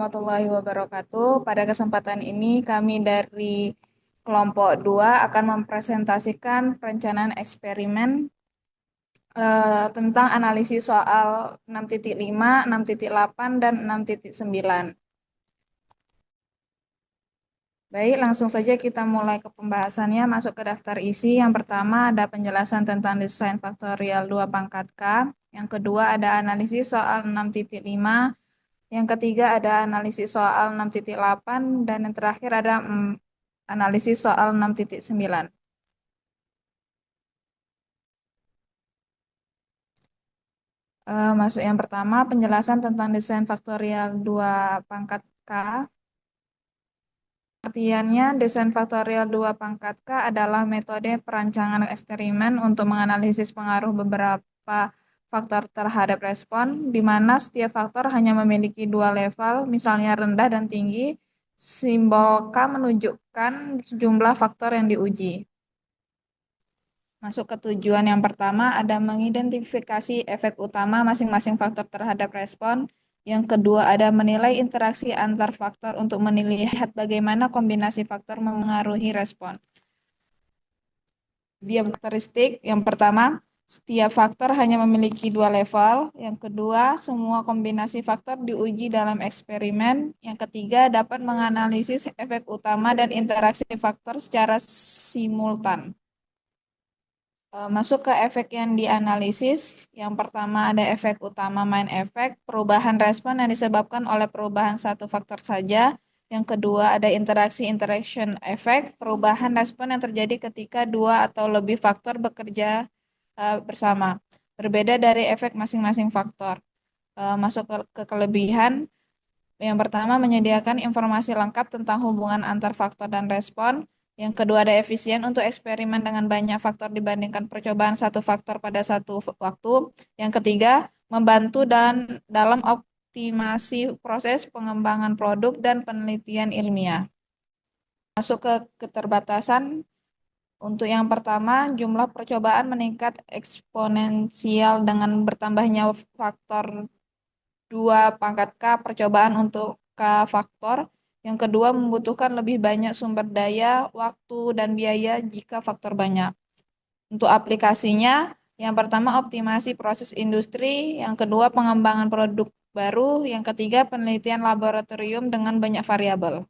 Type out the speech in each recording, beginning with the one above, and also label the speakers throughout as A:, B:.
A: warahmatullahi wabarakatuh. Pada kesempatan ini kami dari kelompok 2 akan mempresentasikan perencanaan eksperimen tentang analisis soal 6.5, 6.8, dan 6.9. Baik, langsung saja kita mulai ke pembahasannya, masuk ke daftar isi. Yang pertama ada penjelasan tentang desain faktorial 2 pangkat K. Yang kedua ada analisis soal 6.5. Yang ketiga ada analisis soal 6.8 dan yang terakhir ada analisis soal 6.9. Masuk yang pertama, penjelasan tentang desain faktorial 2 pangkat K. Artiannya, desain faktorial 2 pangkat K adalah metode perancangan eksperimen untuk menganalisis pengaruh beberapa faktor terhadap respon, di mana setiap faktor hanya memiliki 2 level, misalnya rendah dan tinggi. Simbol K menunjukkan jumlah faktor yang diuji. Masuk ke tujuan yang pertama, ada mengidentifikasi efek utama masing-masing faktor terhadap respon. Yang kedua, ada menilai interaksi antar faktor untuk melihat bagaimana kombinasi faktor memengaruhi respon. Dia karakteristik yang pertama, setiap faktor hanya memiliki 2 level. Yang kedua, semua kombinasi faktor diuji dalam eksperimen. Yang ketiga, dapat menganalisis efek utama dan interaksi faktor secara simultan. Masuk ke efek yang dianalisis. Yang pertama ada efek utama main efek, perubahan respon yang disebabkan oleh perubahan satu faktor saja. Yang kedua ada interaction efek, perubahan respon yang terjadi ketika 2 atau lebih faktor bekerja bersama. Berbeda dari efek masing-masing faktor. Masuk ke kelebihan. Yang pertama menyediakan informasi lengkap tentang hubungan antar faktor dan respon. Yang kedua ada efisien untuk eksperimen dengan banyak faktor dibandingkan percobaan satu faktor pada satu waktu. Yang ketiga membantu dalam optimasi proses pengembangan produk dan penelitian ilmiah. Masuk ke keterbatasan. Untuk yang pertama, jumlah percobaan meningkat eksponensial dengan bertambahnya faktor 2 pangkat K percobaan untuk K faktor. Yang kedua, membutuhkan lebih banyak sumber daya, waktu, dan biaya jika faktor banyak. Untuk aplikasinya, yang pertama optimasi proses industri, yang kedua pengembangan produk baru, yang ketiga penelitian laboratorium dengan banyak variabel.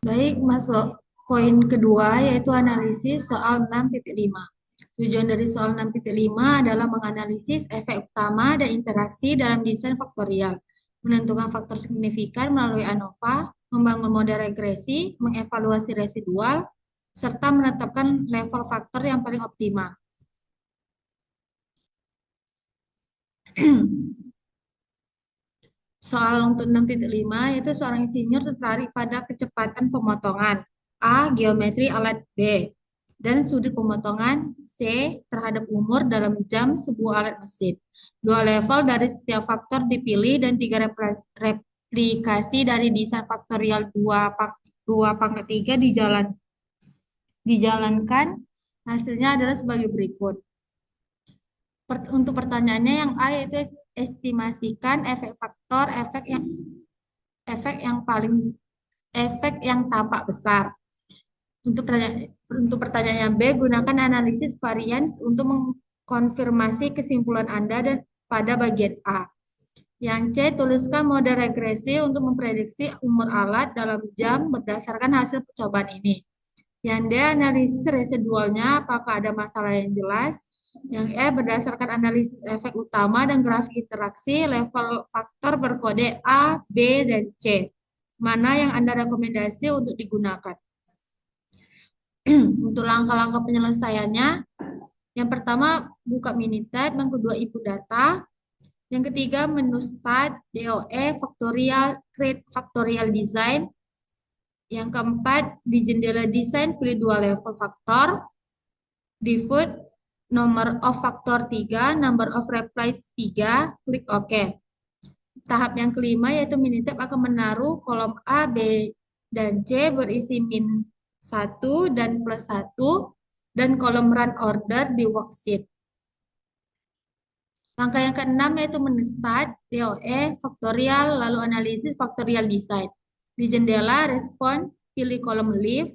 B: Baik, masuk poin kedua yaitu analisis soal 6.5. Tujuan dari soal 6.5 adalah menganalisis efek utama dan interaksi dalam desain faktorial, menentukan faktor signifikan melalui ANOVA, membangun model regresi, mengevaluasi residual, serta menetapkan level faktor yang paling optimal. Soal untuk 6.5 yaitu seorang insinyur tertarik pada kecepatan pemotongan A. Geometri alat B dan sudut pemotongan C. Terhadap umur dalam jam sebuah alat mesin. 2 level dari setiap faktor dipilih dan 3 replikasi dari desain faktorial 2 pangkat 3 dijalankan. Hasilnya adalah sebagai berikut. Untuk pertanyaannya yang A yaitu estimasikan efek faktor efek yang tampak besar. Untuk pertanyaan B, gunakan analisis varians untuk mengkonfirmasi kesimpulan Anda dan pada bagian A. Yang C, tuliskan model regresi untuk memprediksi umur alat dalam jam berdasarkan hasil percobaan ini. Yang D, analisis residualnya apakah ada masalah yang jelas. Yang E, berdasarkan analisis efek utama dan grafik interaksi, level faktor berkode A, B, dan C. Mana yang Anda rekomendasi untuk digunakan? Untuk langkah-langkah penyelesaiannya, yang pertama buka Minitab, yang kedua input data, yang ketiga menu start, DOE, factorial, create factorial design, yang keempat di jendela desain pilih 2 level faktor, default, number of factor 3, number of replies 3, klik OK. Tahap yang kelima yaitu Minitab akan menaruh kolom A, B, dan C berisi min 1 dan plus 1 dan kolom run order di worksheet. Langkah yang keenam yaitu men-start DOE faktorial lalu analisis faktorial design. Di jendela respon pilih kolom leave,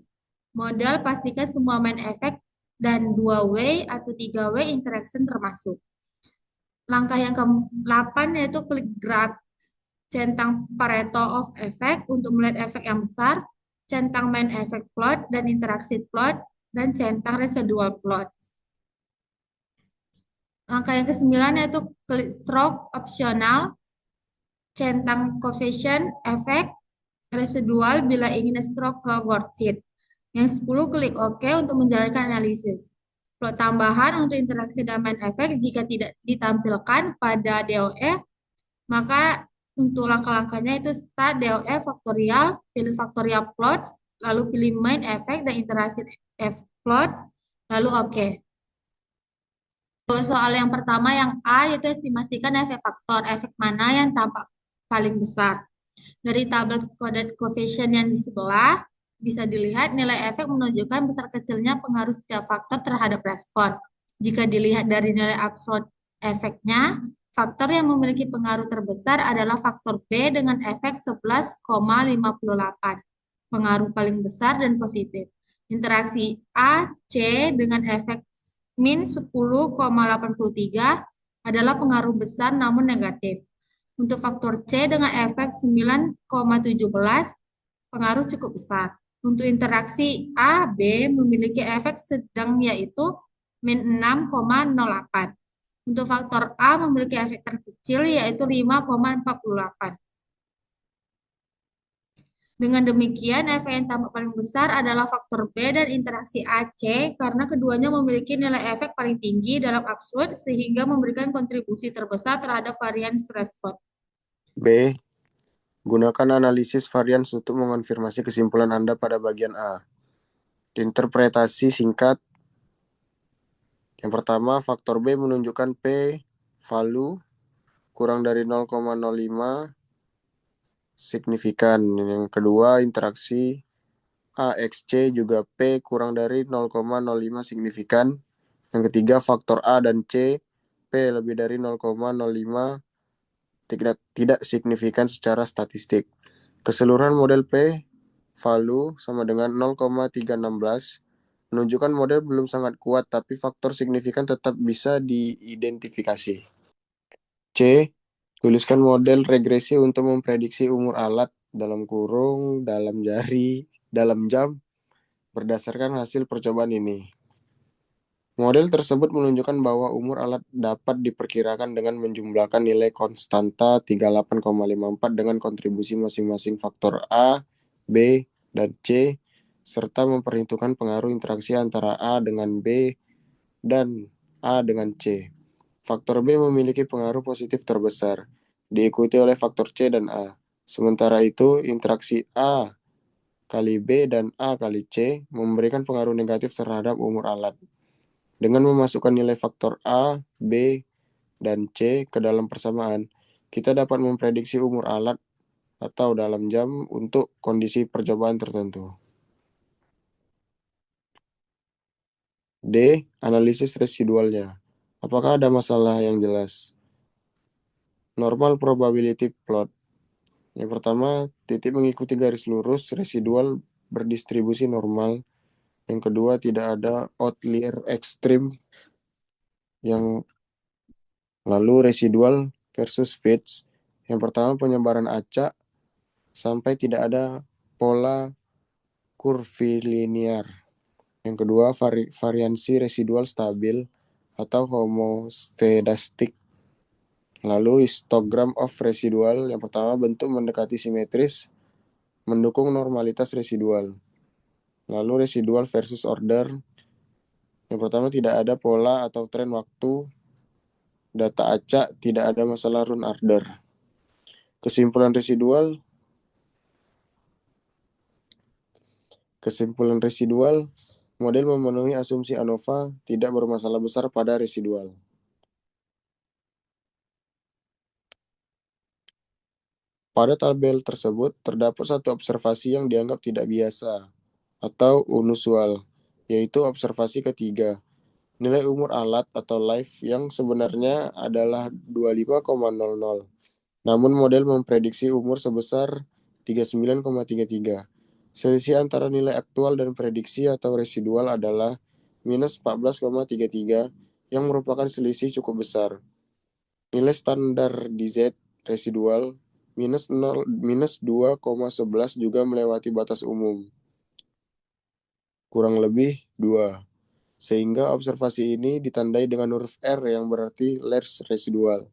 B: modal pastikan semua main effect dan 2-way atau 3-way interaction termasuk. Langkah yang ke-8 yaitu klik graph centang Pareto of effect untuk melihat efek yang besar, centang main effect plot dan interaksi plot, dan centang residual plot. Langkah yang ke-9 yaitu klik stroke opsional, centang coefficient efek residual bila ingin stroke ke worksheet. Yang 10 klik OK untuk menjalankan analisis. Plot tambahan untuk interaksi dan main efek jika tidak ditampilkan pada DOE, maka untuk langkah-langkahnya itu start DOE faktorial, pilih faktorial plot, lalu pilih main effect dan interaksi F plot, lalu OK. Untuk soal yang pertama yang A yaitu estimasikan efek faktor, efek mana yang tampak paling besar. Dari tabel coded coefficient yang di sebelah, bisa dilihat nilai efek menunjukkan besar kecilnya pengaruh setiap faktor terhadap respon. Jika dilihat dari nilai absolut efeknya, faktor yang memiliki pengaruh terbesar adalah faktor B dengan efek 11,58. Pengaruh paling besar dan positif. Interaksi A, C dengan efek min 10,83 adalah pengaruh besar namun negatif. Untuk faktor C dengan efek 9,17, pengaruh cukup besar. Untuk interaksi A, B memiliki efek sedang yaitu min 6,08. Untuk faktor A memiliki efek terkecil yaitu 5,48. Dengan demikian, efek yang tampak paling besar adalah faktor B dan interaksi AC karena keduanya memiliki nilai efek paling tinggi dalam absolut sehingga memberikan kontribusi terbesar terhadap varians respon.
C: B. Gunakan analisis varians untuk mengonfirmasi kesimpulan Anda pada bagian A. Interpretasi singkat. Yang pertama, faktor B menunjukkan P value kurang dari 0,05 signifikan. Yang kedua, interaksi AXC juga P kurang dari 0,05 signifikan. Yang ketiga, faktor A dan C P lebih dari 0,05 tidak signifikan secara statistik. Keseluruhan model P value sama dengan 0,316 menunjukkan model belum sangat kuat tapi faktor signifikan tetap bisa diidentifikasi. C. Tuliskan model regresi untuk memprediksi umur alat dalam kurung, dalam jari, dalam jam berdasarkan hasil percobaan ini. Model tersebut menunjukkan bahwa umur alat dapat diperkirakan dengan menjumlahkan nilai konstanta 38,54 dengan kontribusi masing-masing faktor A, B, dan C, serta memperhitungkan pengaruh interaksi antara A dengan B dan A dengan C. Faktor B memiliki pengaruh positif terbesar, diikuti oleh faktor C dan A. Sementara itu, interaksi A kali B dan A kali C memberikan pengaruh negatif terhadap umur alat. Dengan memasukkan nilai faktor A, B, dan C ke dalam persamaan, kita dapat memprediksi umur alat atau dalam jam untuk kondisi percobaan tertentu. D. Analisis residualnya. Apakah ada masalah yang jelas? Normal probability plot. Yang pertama, titik mengikuti garis lurus, residual berdistribusi normal. Yang kedua, tidak ada outlier ekstrim. Yang lalu residual versus fits. Yang pertama, penyebaran acak sampai tidak ada pola kurvilinear. Yang kedua, variansi residual stabil atau homoskedastik. Lalu histogram of residual. Yang pertama, bentuk mendekati simetris, mendukung normalitas residual. Lalu residual versus order. Yang pertama, tidak ada pola atau tren waktu. Data acak, tidak ada masalah run order. Kesimpulan residual, model memenuhi asumsi ANOVA, tidak bermasalah besar pada residual. Pada tabel tersebut, terdapat satu observasi yang dianggap tidak biasa atau unusual, yaitu observasi ketiga, nilai umur alat atau life yang sebenarnya adalah 25,00. Namun model memprediksi umur sebesar 39,33. Selisih antara nilai aktual dan prediksi atau residual adalah minus 14,33 yang merupakan selisih cukup besar. Nilai standar DZ residual minus 2,11 juga melewati batas umum. Kurang lebih 2. Sehingga observasi ini ditandai dengan huruf R yang berarti large residual.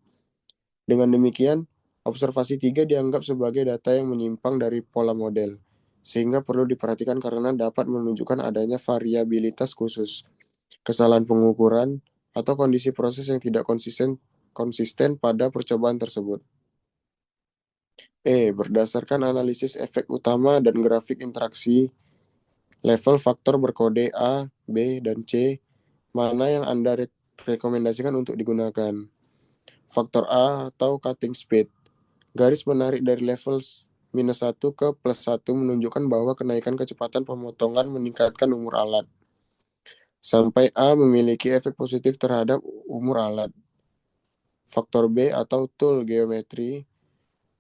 C: Dengan demikian, observasi 3 dianggap sebagai data yang menyimpang dari pola model, sehingga perlu diperhatikan karena dapat menunjukkan adanya variabilitas khusus, kesalahan pengukuran, atau kondisi proses yang tidak konsisten pada percobaan tersebut. Berdasarkan analisis efek utama dan grafik interaksi, level faktor berkode A, B, dan C, mana yang Anda rekomendasikan untuk digunakan? Faktor A atau cutting speed. Garis menarik dari level minus 1 ke plus 1 menunjukkan bahwa kenaikan kecepatan pemotongan meningkatkan umur alat. Sampai A memiliki efek positif terhadap umur alat. Faktor B atau tool geometri.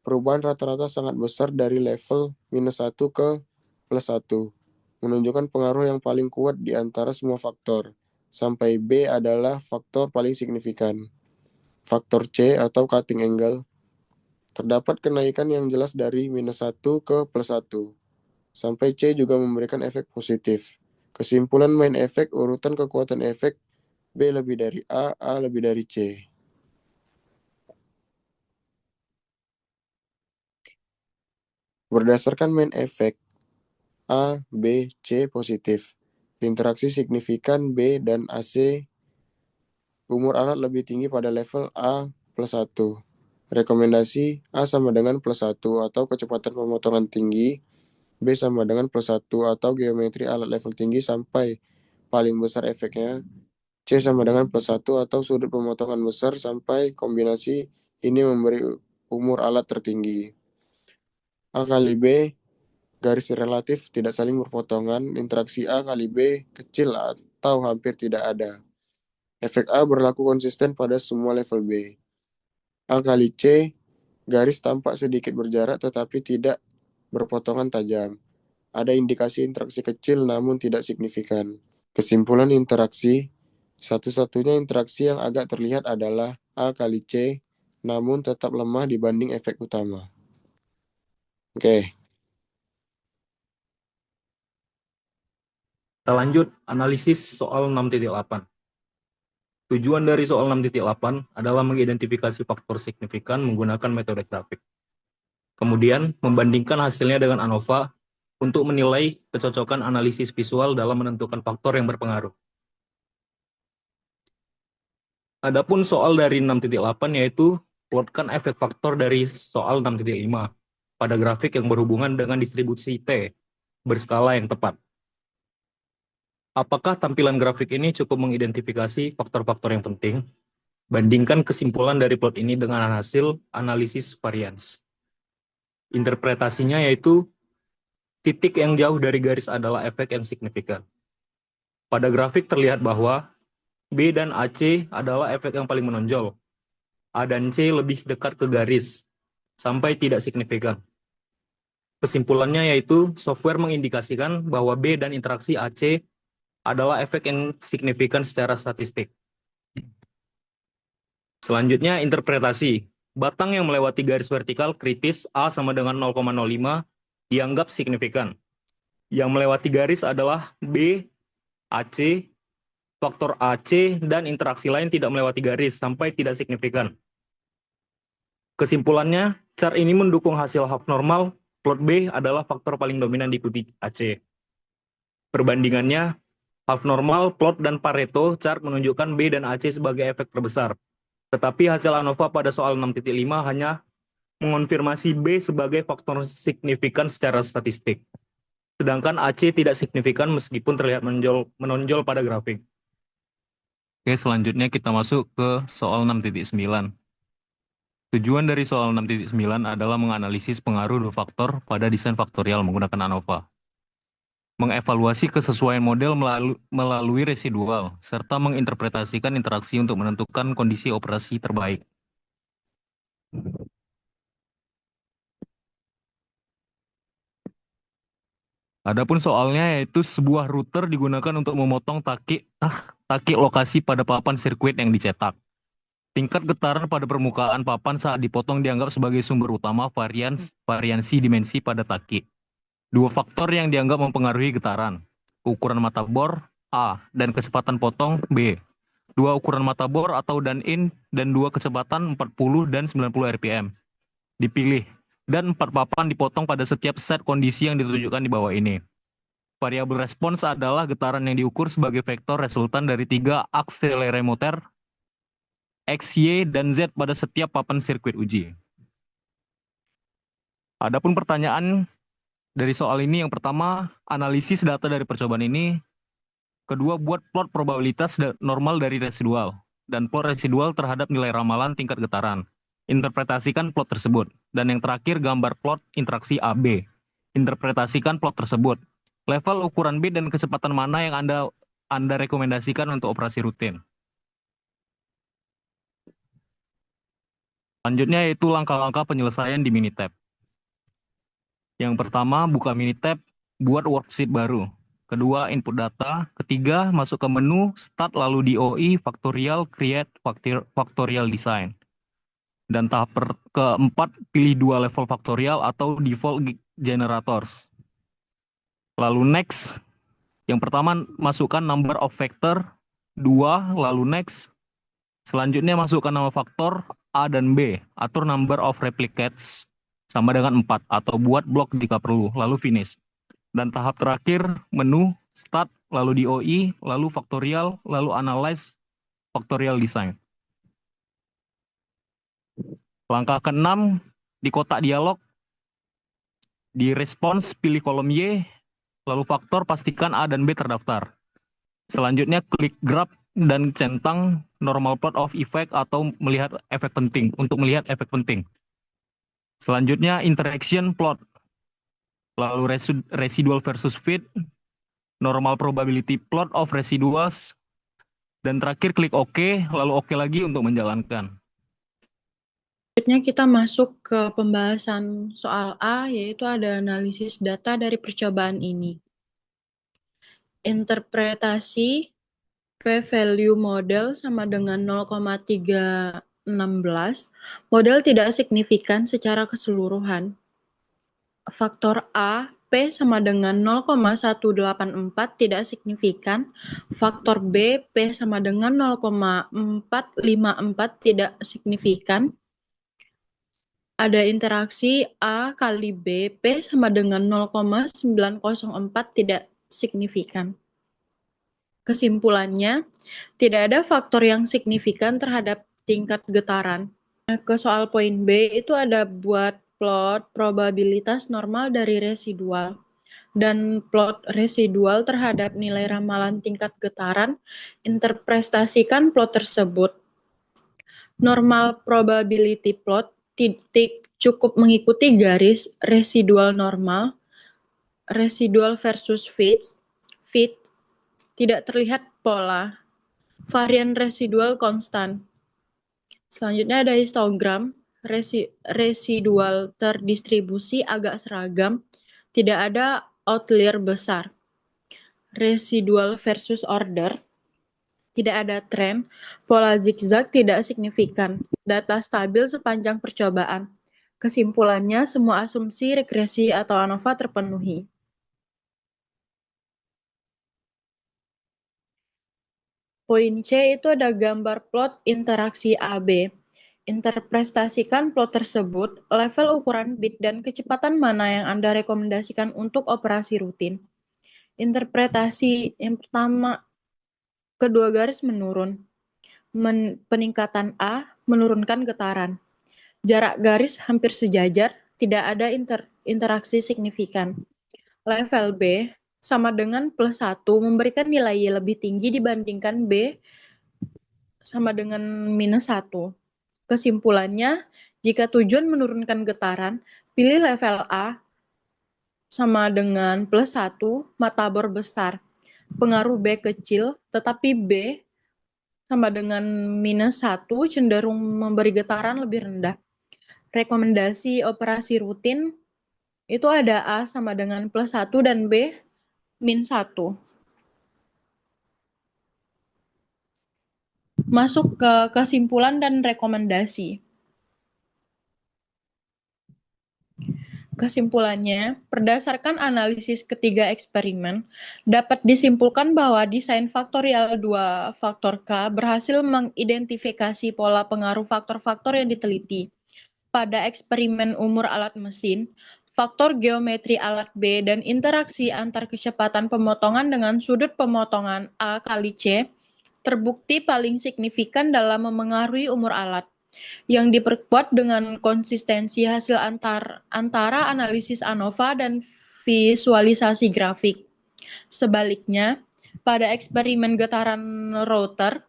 C: Perubahan rata-rata sangat besar dari level minus 1 ke plus 1. Menunjukkan pengaruh yang paling kuat di antara semua faktor. Sampai B adalah faktor paling signifikan. Faktor C atau cutting angle. Terdapat kenaikan yang jelas dari minus 1 ke plus 1. Sampai C juga memberikan efek positif. Kesimpulan main efek urutan kekuatan efek B lebih dari A lebih dari C. Berdasarkan main efek A, B, C positif. Interaksi signifikan B dan AC umur alat lebih tinggi pada level A plus 1. Rekomendasi A sama dengan plus 1 atau kecepatan pemotongan tinggi, B sama dengan plus 1 atau geometri alat level tinggi sampai paling besar efeknya, C sama dengan plus 1 atau sudut pemotongan besar sampai kombinasi ini memberi umur alat tertinggi. A kali B, garis relatif tidak saling berpotongan, interaksi A kali B kecil atau hampir tidak ada. Efek A berlaku konsisten pada semua level B. A kali C, garis tampak sedikit berjarak tetapi tidak berpotongan tajam. Ada indikasi interaksi kecil namun tidak signifikan. Kesimpulan interaksi, satu-satunya interaksi yang agak terlihat adalah A kali C, namun tetap lemah dibanding efek utama. Oke.
D: Kita lanjut analisis soal 6.8. Tujuan dari soal 6.8 adalah mengidentifikasi faktor signifikan menggunakan metode grafik. Kemudian, membandingkan hasilnya dengan ANOVA untuk menilai kecocokan analisis visual dalam menentukan faktor yang berpengaruh. Adapun soal dari 6.8 yaitu plotkan efek faktor dari soal 6.5 pada grafik yang berhubungan dengan distribusi T berskala yang tepat. Apakah tampilan grafik ini cukup mengidentifikasi faktor-faktor yang penting? Bandingkan kesimpulan dari plot ini dengan hasil analisis varians. Interpretasinya yaitu titik yang jauh dari garis adalah efek yang signifikan. Pada grafik terlihat bahwa B dan AC adalah efek yang paling menonjol. A dan C lebih dekat ke garis, sampai tidak signifikan. Kesimpulannya yaitu software mengindikasikan bahwa B dan interaksi AC adalah efek yang signifikan secara statistik. Selanjutnya interpretasi. Batang yang melewati garis vertikal kritis A sama dengan 0,05 dianggap signifikan. Yang melewati garis adalah B, AC, faktor AC, dan interaksi lain tidak melewati garis sampai tidak signifikan. Kesimpulannya, chart ini mendukung hasil half normal, plot B adalah faktor paling dominan diikuti AC. Perbandingannya, half normal, plot, dan Pareto chart menunjukkan B dan AC sebagai efek terbesar. Tetapi hasil ANOVA pada soal 6.5 hanya mengonfirmasi B sebagai faktor signifikan secara statistik. Sedangkan AC tidak signifikan meskipun terlihat menonjol pada grafik. Oke, selanjutnya kita masuk ke soal 6.9. Tujuan dari soal 6.9 adalah menganalisis pengaruh dua faktor pada desain faktorial menggunakan ANOVA. mengevaluasi kesesuaian model melalui residual, serta menginterpretasikan interaksi untuk menentukan kondisi operasi terbaik. Adapun soalnya yaitu sebuah router digunakan untuk memotong taki lokasi pada papan sirkuit yang dicetak. Tingkat getaran pada permukaan papan saat dipotong dianggap sebagai sumber utama variansi dimensi pada taki. Dua faktor yang dianggap mempengaruhi getaran, ukuran mata bor A dan kecepatan potong B. Dua ukuran mata bor atau dan-in dan dua kecepatan 40 dan 90 rpm dipilih, dan 4 papan dipotong pada setiap set kondisi yang ditunjukkan di bawah ini. Variabel respons adalah getaran yang diukur sebagai vektor resultan dari 3 akselerometer X, Y, dan Z pada setiap papan sirkuit uji. Adapun pertanyaan dari soal ini, yang pertama, analisis data dari percobaan ini. Kedua, buat plot probabilitas normal dari residual, dan plot residual terhadap nilai ramalan tingkat getaran. Interpretasikan plot tersebut. Dan yang terakhir, gambar plot interaksi AB. Interpretasikan plot tersebut. Level ukuran bit dan kecepatan mana yang Anda rekomendasikan untuk operasi rutin. Selanjutnya yaitu langkah-langkah penyelesaian di Minitab. Yang pertama, buka Minitab, buat worksheet baru. Kedua, input data. Ketiga, masuk ke menu, start lalu DOI, factorial, create, factorial design. Dan tahap keempat, pilih 2 level factorial atau default generators. Lalu next, yang pertama masukkan number of vector, 2, lalu next. Selanjutnya masukkan nama faktor A dan B, atur number of replicates sama dengan 4, atau buat blok jika perlu, lalu finish. Dan tahap terakhir, menu, start, lalu DOI, lalu factorial, lalu analyze, factorial design. Langkah ke-6, di kotak dialog, di response, pilih kolom Y, lalu faktor, pastikan A dan B terdaftar. Selanjutnya, klik graph dan centang normal plot of effect atau melihat efek penting, untuk melihat efek penting. Selanjutnya, interaction plot, lalu residual versus fit, normal probability plot of residuals, dan terakhir klik OK, lalu OK lagi untuk menjalankan.
E: Selanjutnya kita masuk ke pembahasan soal A, yaitu ada analisis data dari percobaan ini. Interpretasi p-value model sama dengan 0,316. Model tidak signifikan secara keseluruhan. Faktor A, P sama dengan 0,184 tidak signifikan. Faktor B, P sama dengan 0,454 tidak signifikan. Ada interaksi A kali B, P sama dengan 0,904 tidak signifikan. Kesimpulannya, tidak ada faktor yang signifikan terhadap tingkat getaran. Ke soal poin B, itu ada buat plot probabilitas normal dari residual dan plot residual terhadap nilai ramalan tingkat getaran. Interpretasikan plot tersebut. Normal probability plot titik cukup mengikuti garis residual normal, residual versus fit, tidak terlihat pola, varian residual konstan. Selanjutnya ada histogram, residual terdistribusi agak seragam, tidak ada outlier besar. Residual versus order, tidak ada tren, pola zigzag tidak signifikan, data stabil sepanjang percobaan. Kesimpulannya, semua asumsi regresi atau ANOVA terpenuhi. Poin C itu ada gambar plot interaksi AB. Interpretasikan plot tersebut, level ukuran bit dan kecepatan mana yang Anda rekomendasikan untuk operasi rutin. Interpretasi yang pertama, kedua garis menurun. Peningkatan A menurunkan getaran. Jarak garis hampir sejajar, tidak ada interaksi signifikan. Level B sama dengan +1 memberikan nilai Y lebih tinggi dibandingkan B sama dengan -1. Kesimpulannya, jika tujuan menurunkan getaran, pilih level A sama dengan +1, mata bor besar. Pengaruh B kecil, tetapi B sama dengan -1 cenderung memberi getaran lebih rendah. Rekomendasi operasi rutin itu ada A sama dengan +1 dan B -1. Masuk ke kesimpulan dan rekomendasi. Kesimpulannya, berdasarkan analisis ketiga eksperimen, dapat disimpulkan bahwa desain faktorial 2 faktor K berhasil mengidentifikasi pola pengaruh faktor-faktor yang diteliti. Pada eksperimen umur alat mesin, faktor geometri alat B dan interaksi antar kecepatan pemotongan dengan sudut pemotongan A kali C terbukti paling signifikan dalam memengaruhi umur alat, yang diperkuat dengan konsistensi hasil antara analisis ANOVA dan visualisasi grafik. Sebaliknya, pada eksperimen getaran router,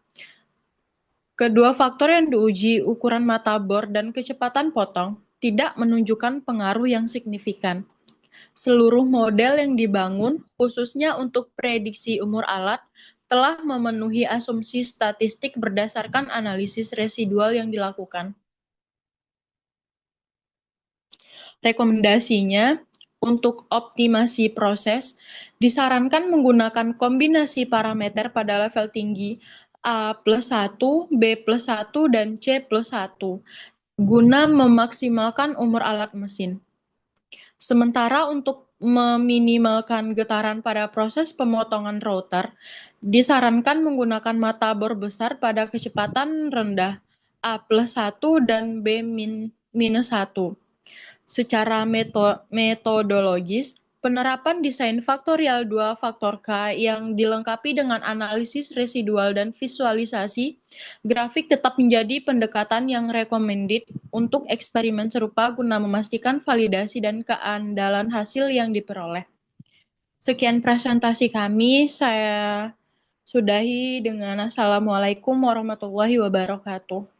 E: kedua faktor yang diuji, ukuran mata bor dan kecepatan potong, tidak menunjukkan pengaruh yang signifikan. Seluruh model yang dibangun, khususnya untuk prediksi umur alat, telah memenuhi asumsi statistik berdasarkan analisis residual yang dilakukan. Rekomendasinya, untuk optimasi proses, disarankan menggunakan kombinasi parameter pada level tinggi A+1, B+1, dan C+1, guna memaksimalkan umur alat mesin. Sementara untuk meminimalkan getaran pada proses pemotongan router, disarankan menggunakan mata bor besar pada kecepatan rendah A+1 dan B-1. Secara metodologis, penerapan desain faktorial 2 faktor K yang dilengkapi dengan analisis residual dan visualisasi grafik tetap menjadi pendekatan yang recommended untuk eksperimen serupa guna memastikan validasi dan keandalan hasil yang diperoleh. Sekian presentasi kami, saya sudahi dengan Assalamualaikum warahmatullahi wabarakatuh.